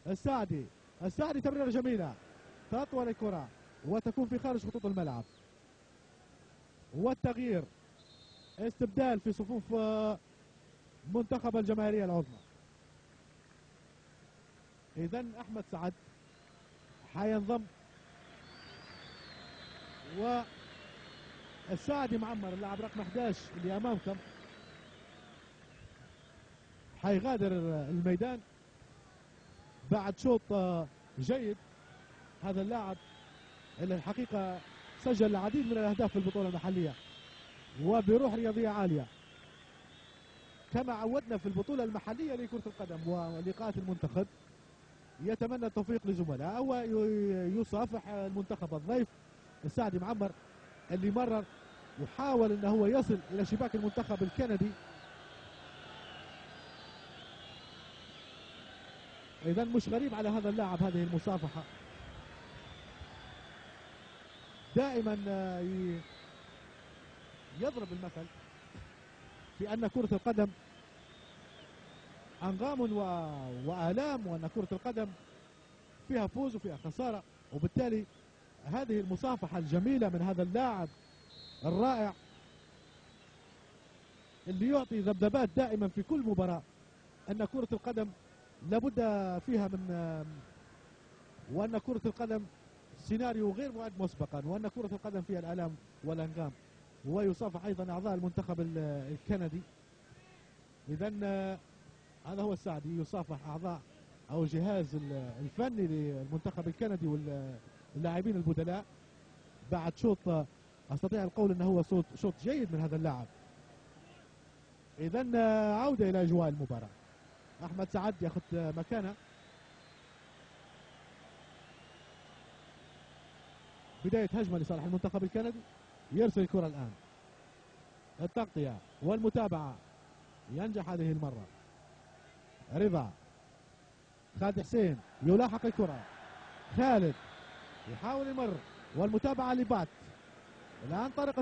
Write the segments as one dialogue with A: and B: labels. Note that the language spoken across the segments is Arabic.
A: السعدي تمريرة جميلة تطول الكرة وتكون في خارج خطوط الملعب، والتغيير استبدال في صفوف منتخب الجماهيرية العظمى. إذا أحمد سعد حينضم، والسعدي معمر اللاعب رقم 11 اللي أمامكم حيغادر الميدان بعد شوط جيد. هذا اللاعب اللي الحقيقة سجل العديد من الأهداف في البطولة المحلية وبروح رياضية عالية كما عودنا في البطولة المحلية لكرة القدم ولقاءات المنتخب. يتمنى التوفيق لزملائه ويصافح المنتخب الضيف السعدي معمر اللي مرر وحاول انه هو يصل الى شباك المنتخب الكندي. اذا مش غريب على هذا اللاعب هذه المصافحة. دائما يضرب المثل في ان كرة القدم انغام والام، وان كرة القدم فيها فوز وفيها خسارة، وبالتالي هذه المصافحة الجميلة من هذا اللاعب الرائع اللي يعطي ذبذبات دائما في كل مباراة ان كرة القدم لابد فيها من، وان كرة القدم سيناريو غير معد مسبقا، وان كرة القدم فيها الالام والانغام. ويصافح ايضا اعضاء المنتخب الكندي. اذا هذا هو السعدي يصافح اعضاء او الجهاز الفني للمنتخب الكندي واللاعبين البدلاء بعد شوط استطيع القول انه هو شوط جيد من هذا اللاعب. اذا عودة الى اجواء المباراة. احمد سعد ياخذ مكانه. بداية هجمة لصالح المنتخب الكندي. يرسل الكرة الان. التغطية والمتابعة ينجح هذه المرة. رضا خالد حسين يلاحق الكرة. خالد يحاول يمر والمتابعة لبات. الآن طارق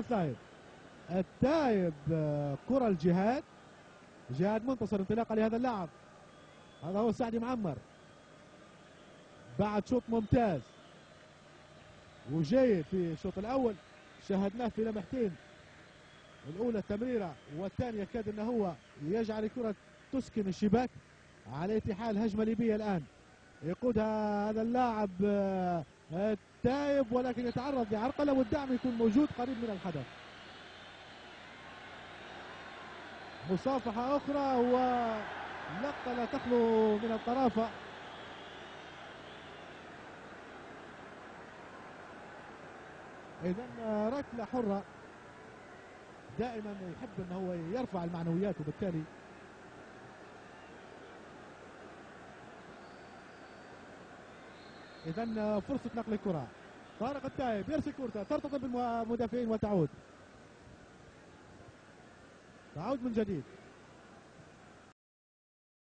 A: التايب كرة الجهاد. جهاد منتصر انطلاقة لهذا اللاعب. هذا هو السعدي معمر بعد شوط ممتاز وجيد في الشوط الأول شاهدناه في لمحتين، الأولى التمريرة والثانية كاد أنه هو يجعل الكرة تسكن الشباك. على حال هجمة ليبية الآن يقودها هذا اللاعب التايب، ولكن يتعرض لعرقلة والدعم يكون موجود قريب من الحدث. مصافحة أخرى ولقطة لا تخلو من الطرافة. إذا ركلة حرة دائما يحب أنه هو يرفع المعنويات، وبالتالي إذا فرصة نقل الكرة. طارق التايب يرسل كرة ترتطم بالمدافعين وتعود من جديد.